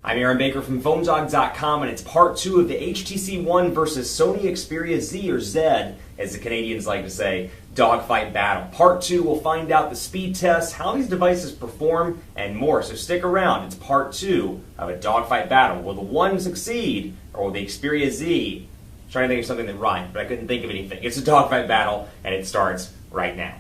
I'm Aaron Baker from PhoneDog.com, and it's part 2 of the HTC One versus Sony Xperia Z, or Z, as the Canadians like to say, dogfight battle. Part 2 will find out the speed tests, how these devices perform, and more. So stick around. It's part 2 of a dogfight battle. Will the One succeed, or will the Xperia Z? I'm trying to think of something that rhymed, but I couldn't think of anything. It's a dogfight battle, and it starts right now.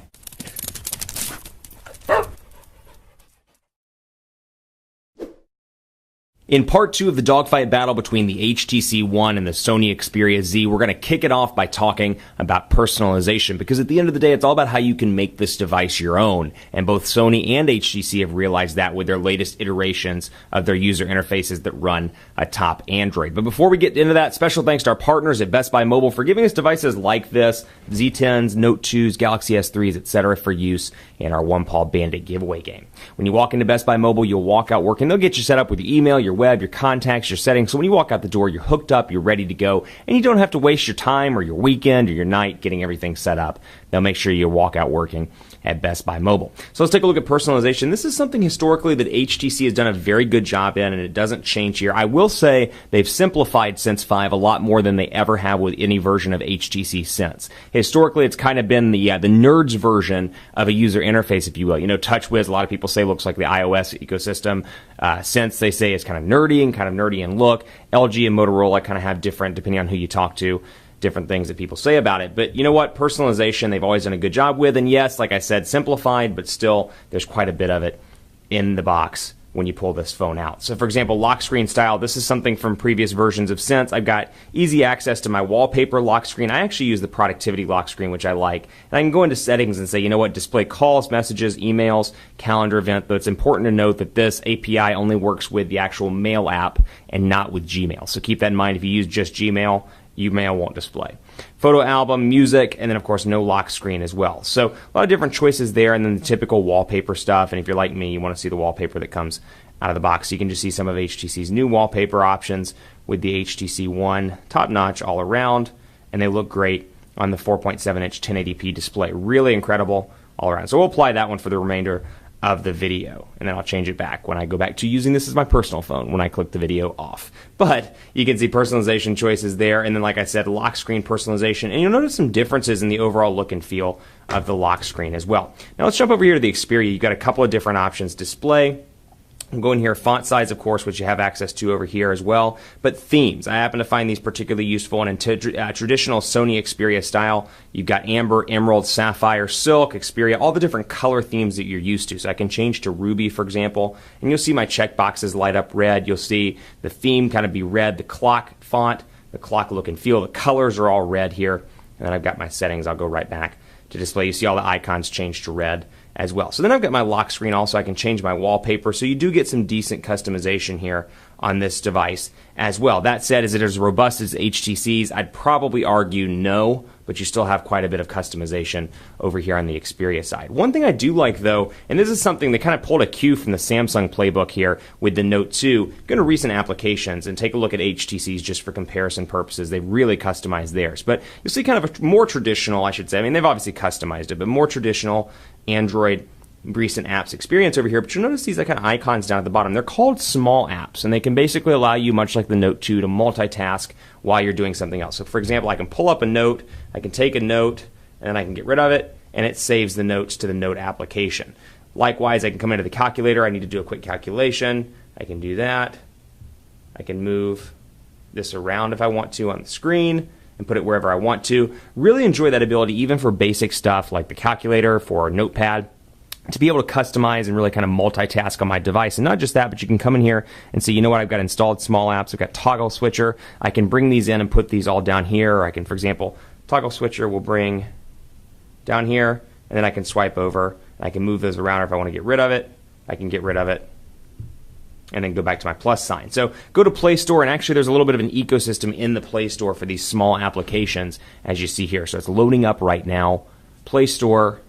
In part 2 of the dogfight battle between the HTC One and the Sony Xperia Z, we're going to kick it off by talking about personalization, because at the end of the day, it's all about how you can make this device your own. And both Sony and HTC have realized that with their latest iterations of their user interfaces that run atop Android. But before we get into that, special thanks to our partners at Best Buy Mobile for giving us devices like this, Z10s, Note 2s, Galaxy S3s, etc. for use in our One Paw Bandit giveaway game. When you walk into Best Buy Mobile, you'll walk out working. They'll get you set up with your email, your web, your contacts, your settings. So when you walk out the door, you're hooked up, you're ready to go, and you don't have to waste your time or your weekend or your night getting everything set up. They'll make sure you walk out working at Best Buy Mobile. So let's take a look at personalization. This is something historically that HTC has done a very good job in, and it doesn't change here. I will say they've simplified Sense 5 a lot more than they ever have with any version of HTC since. Historically, it's kind of been the nerd's version of a user interface, if you will. You know, TouchWiz, a lot of people say looks like the iOS ecosystem. Sense, they say, is kind of nerdy in look. LG and Motorola kind of have different, depending on who you talk to, different things that people say about it. But you know what? Personalization, they've always done a good job with. And yes, like I said, simplified, but still, there's quite a bit of it in the box when you pull this phone out. So for example, lock screen style, this is something from previous versions of Sense. I've got easy access to my wallpaper lock screen. I actually use the productivity lock screen, which I like. And I can go into settings and say, you know what, display calls, messages, emails, calendar event. But it's important to note that this API only works with the actual Mail app and not with Gmail. So keep that in mind. If you use just Gmail, Mail won't display. Photo album, music, and then of course no lock screen as well. So a lot of different choices there, and then the typical wallpaper stuff. And if you're like me, you want to see the wallpaper that comes out of the box. So you can just see some of HTC's new wallpaper options with the HTC One, top notch all around, and they look great on the 4.7-inch 1080p display. Really incredible all around. So we'll apply that one for the remainder of the video, and then I'll change it back when I go back to using this as my personal phone when I click the video off. But you can see personalization choices there, and then like I said, lock screen personalization, and you'll notice some differences in the overall look and feel of the lock screen as well. Now let's jump over here to the Xperia. You've got a couple of different options. Display, I'm going here, font size, of course, which you have access to over here as well. But themes, I happen to find these particularly useful. And in traditional Sony Xperia style, you've got amber, emerald, sapphire, silk, Xperia, all the different color themes that you're used to. So I can change to ruby, for example, and you'll see my checkboxes light up red. You'll see the theme kind of be red, the clock font, the clock look and feel. The colors are all red here. And then I've got my settings. I'll go right back to display. You see all the icons change to red as well. So then I've got my lock screen also. I can change my wallpaper. So you do get some decent customization here on this device as well. That said, is it as robust as HTC's? I'd probably argue no, but you still have quite a bit of customization over here on the Xperia side. One thing I do like though, and this is something that kind of pulled a cue from the Samsung playbook here with the Note 2, go to recent applications and take a look at HTC's just for comparison purposes. They've really customized theirs. But you'll see kind of a more traditional, I should say, I mean, they've obviously customized it, but more traditional Android recent apps experience over here. But you'll notice these kind of icons down at the bottom. They're called small apps, and they can basically allow you, much like the Note 2, to multitask while you're doing something else. So for example, I can pull up a note, I can take a note, and then I can get rid of it, and it saves the notes to the Note application. Likewise, I can come into the calculator. I need to do a quick calculation. I can do that. I can move this around if I want to on the screen and put it wherever I want to. Really enjoy that ability even for basic stuff like the calculator, for Notepad, to be able to customize and really kind of multitask on my device. And not just that, but you can come in here and see, you know what, I've got installed small apps, I've got toggle switcher, I can bring these in and put these all down here, or I can, for example, toggle switcher will bring down here, and then I can swipe over, I can move those around, or if I want to get rid of it, I can get rid of it, and then go back to my plus sign. So go to Play Store, and actually there's a little bit of an ecosystem in the Play Store for these small applications, as you see here. So it's loading up right now. Play Store.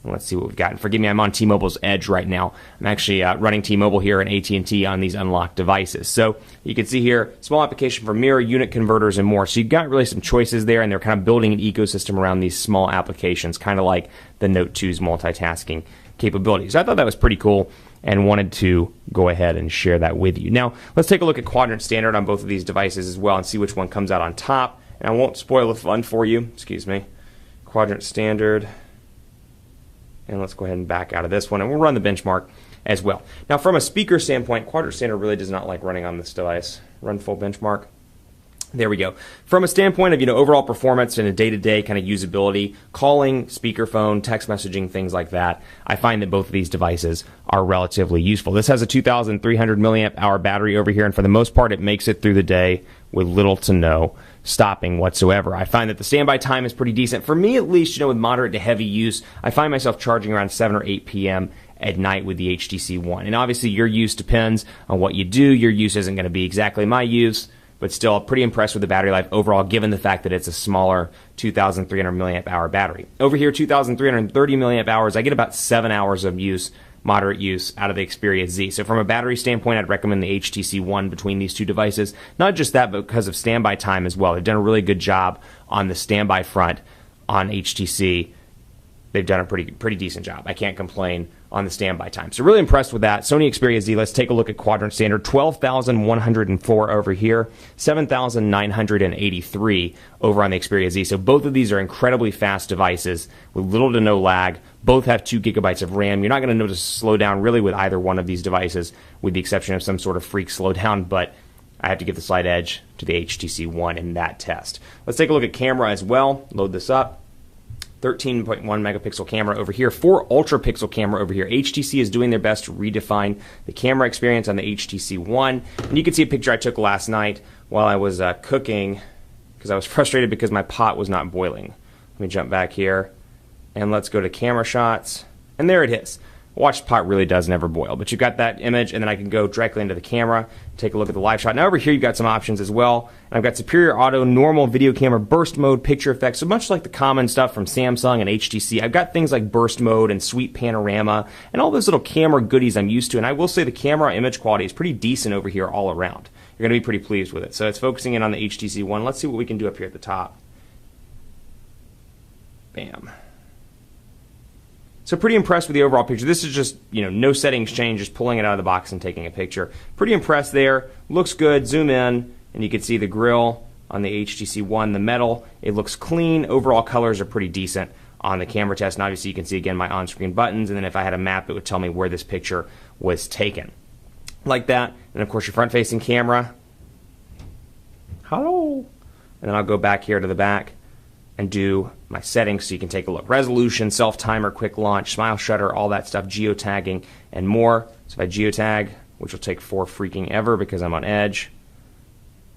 Let's see what we've got. And forgive me, I'm on T-Mobile's Edge right now. I'm actually running T-Mobile here and AT&T on these unlocked devices. So you can see here, small application for mirror, unit converters, and more. So you've got really some choices there, and they're kind of building an ecosystem around these small applications, kind of like the Note 2's multitasking capabilities. So I thought that was pretty cool and wanted to go ahead and share that with you. Now, let's take a look at quadrant standard on both of these devices as well and see which one comes out on top. And I won't spoil the fun for you. Excuse me. Quadrant standard. And let's go ahead and back out of this one, and we'll run the benchmark as well. Now, from a speaker standpoint, quadrant standard really does not like running on this device. Run full benchmark. There we go. From a standpoint of overall performance and a day-to-day kind of usability, calling, speakerphone, text messaging, things like that, I find that both of these devices are relatively useful. This has a 2,300 milliamp hour battery over here, and for the most part, it makes it through the day with little to no stopping whatsoever. I find that the standby time is pretty decent. For me, at least, with moderate to heavy use, I find myself charging around 7 or 8 p.m. at night with the HTC One. And obviously, your use depends on what you do. Your use isn't going to be exactly my use, but still pretty impressed with the battery life overall, given the fact that it's a smaller 2,300 milliamp hour battery. Over here, 2,330 milliamp hours, I get about 7 hours of use, moderate use, out of the Xperia Z. So from a battery standpoint, I'd recommend the HTC One between these two devices. Not just that, but because of standby time as well. They've done a really good job on the standby front on HTC. They've done a pretty decent job. I can't complain on the standby time. So really impressed with that. Sony Xperia Z, let's take a look at quadrant standard. 12,104 over here, 7,983 over on the Xperia Z. So both of these are incredibly fast devices with little to no lag. Both have 2 gigabytes of RAM. You're not going to notice a slowdown really with either one of these devices, with the exception of some sort of freak slowdown, but I have to give the slight edge to the HTC One in that test. Let's take a look at camera as well. Load this up. 13.1 megapixel camera over here, 4 ultra pixel camera over here. HTC is doing their best to redefine the camera experience on the HTC One. And you can see a picture I took last night while I was cooking, because I was frustrated because my pot was not boiling. Let me jump back here, and let's go to camera shots. And there it is. Watch, pot really does never boil. But you've got that image, and then I can go directly into the camera, take a look at the live shot. Now over here you've got some options as well. And I've got superior auto, normal video camera, burst mode, picture effects. So much like the common stuff from Samsung and HTC, I've got things like burst mode and sweep panorama and all those little camera goodies I'm used to. And I will say the camera image quality is pretty decent over here all around. You're going to be pretty pleased with it. So it's focusing in on the HTC One. Let's see what we can do up here at the top. Bam. So pretty impressed with the overall picture. This is just, no settings change, just pulling it out of the box and taking a picture. Pretty impressed there. Looks good. Zoom in, and you can see the grill on the HTC One, the metal. It looks clean. Overall colors are pretty decent on the camera test. And obviously you can see, again, my on-screen buttons. And then if I had a map, it would tell me where this picture was taken. Like that. And, of course, your front-facing camera. Hello. And then I'll go back here to the back and do my settings so you can take a look. Resolution, self-timer, quick launch, smile shutter, all that stuff, geotagging, and more. So if I geotag, which will take 4 freaking ever because I'm on edge,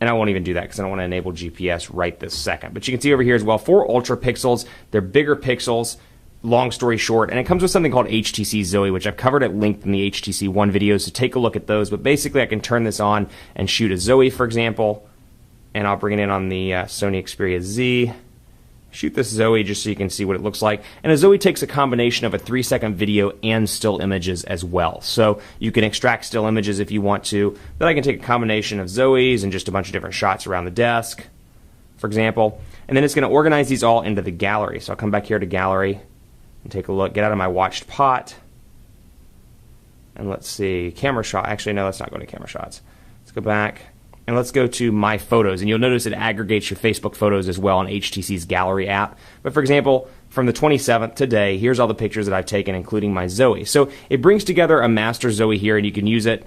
and I won't even do that because I don't want to enable GPS right this second. But you can see over here as well, 4 ultra pixels. They're bigger pixels, long story short, and it comes with something called HTC Zoe, which I've covered at length in the HTC One videos, so take a look at those. But basically I can turn this on and shoot a Zoe, for example, and I'll bring it in on the Sony Xperia Z. Shoot this Zoe just so you can see what it looks like. And a Zoe takes a combination of a 3-second video and still images as well. So you can extract still images if you want to. Then I can take a combination of Zoes and just a bunch of different shots around the desk, for example. And then it's going to organize these all into the gallery. So I'll come back here to gallery and take a look. Get out of my watched pot. And let's see, camera shot. Actually, no, let's not go to camera shots. Let's go back. And let's go to My Photos, and you'll notice it aggregates your Facebook photos as well on HTC's Gallery app. But for example, from the 27th today, here's all the pictures that I've taken, including my Zoe. So it brings together a master Zoe here, and you can use it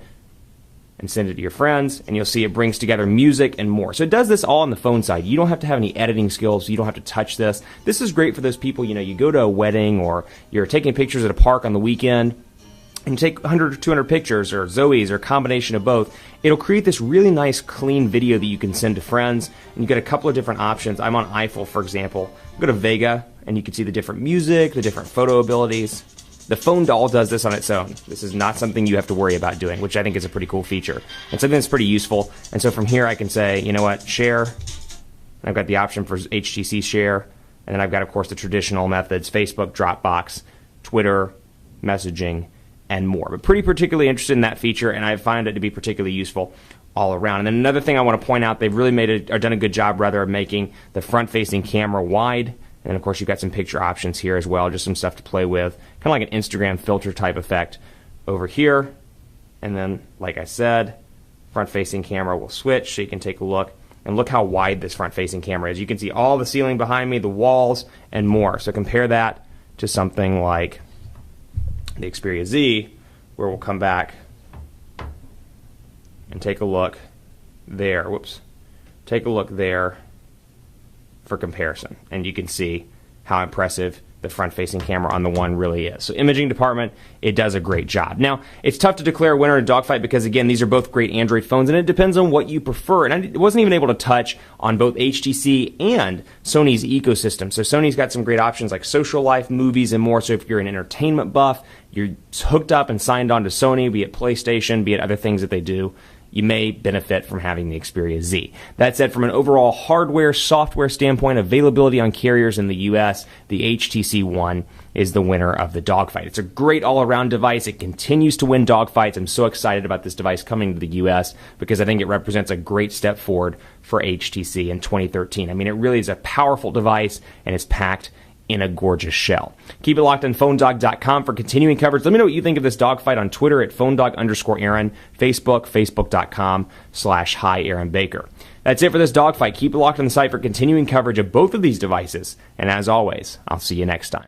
and send it to your friends, and you'll see it brings together music and more. So it does this all on the phone side. You don't have to have any editing skills. You don't have to touch this. This is great for those people, you go to a wedding or you're taking pictures at a park on the weekend, and you take 100 or 200 pictures or Zoes or a combination of both. It'll create this really nice clean video that you can send to friends, and you get a couple of different options. I'm on Eiffel, for example. Go to Vega, and you can see the different music, the different photo abilities. The phone doll does this on its own. This is not something you have to worry about doing, which I think is a pretty cool feature and something that's pretty useful. And so from here I can say, you know what, share. And I've got the option for HTC share, and then I've got, of course, the traditional methods: Facebook, Dropbox, Twitter, messaging, and more. But pretty particularly interested in that feature, and I find it to be particularly useful all around. And then another thing I want to point out, they've really done a good job rather of making the front-facing camera wide. And of course you've got some picture options here as well, just some stuff to play with, kind of like an Instagram filter type effect over here. And then, like I said, front-facing camera will switch so you can take a look. And look how wide this front-facing camera is. You can see all the ceiling behind me, the walls, and more. So compare that to something like the Xperia Z, where we'll come back and take a look there. Whoops. Take a look there for comparison. And you can see how impressive the front-facing camera on the One really is. So imaging department, it does a great job. Now, it's tough to declare a winner in Dogfight because, again, these are both great Android phones, and it depends on what you prefer. And I wasn't even able to touch on both HTC and Sony's ecosystem. So Sony's got some great options like social life, movies, and more. So if you're an entertainment buff, you're hooked up and signed on to Sony, be it PlayStation, be it other things that they do, you may benefit from having the Xperia Z. That said, from an overall hardware, software standpoint, availability on carriers in the US, the HTC One is the winner of the Dogfight. It's a great all-around device. It continues to win dogfights. I'm so excited about this device coming to the US because I think it represents a great step forward for HTC in 2013. I mean, it really is a powerful device, and it's packed in a gorgeous shell. Keep it locked on PhoneDog.com for continuing coverage. Let me know what you think of this dogfight on Twitter at PhoneDog_Aaron, Facebook, Facebook.com/Hi Aaron Baker. That's it for this dogfight. Keep it locked on the site for continuing coverage of both of these devices. And as always, I'll see you next time.